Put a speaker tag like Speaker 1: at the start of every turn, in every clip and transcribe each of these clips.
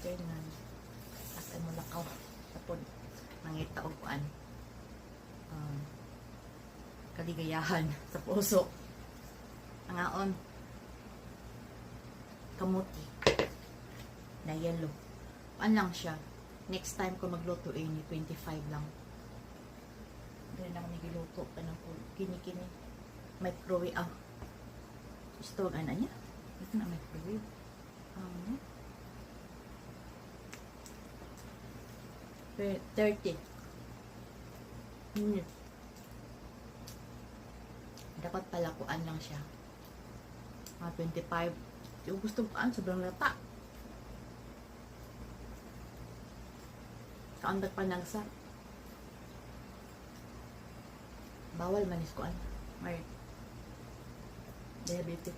Speaker 1: Ternan. Asa mo lakaw. Tapon. Mangita o kuan. Kaligayahan sa puso. Angaon. Kamuti. Na yellow. Kuan lang siya. Next time ko magluto ni 25 lang. Dahil lang nagiluto ka ng kini-kini. Microwave. Gusto ang niya. Ito na microwave. 30 minutes. Dapat pala kuan lang siya. 25. Yung gusto kuan, sobrang lata. Kaandag panagsa. Bawal manis kuan. May diabetes.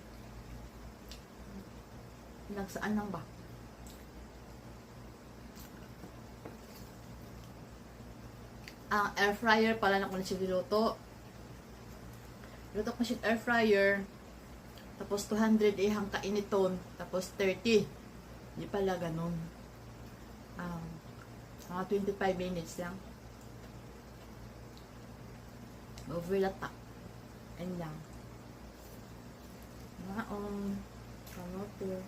Speaker 1: Nagsaan lang ba? Ang air fryer pala na kung siya niluto. Luto ko siya air fryer. Tapos 200 ihang kainiton. Tapos 30. Hindi pala ganun. Mga 25 minutes lang. Overlata. Yan lang. Kamote.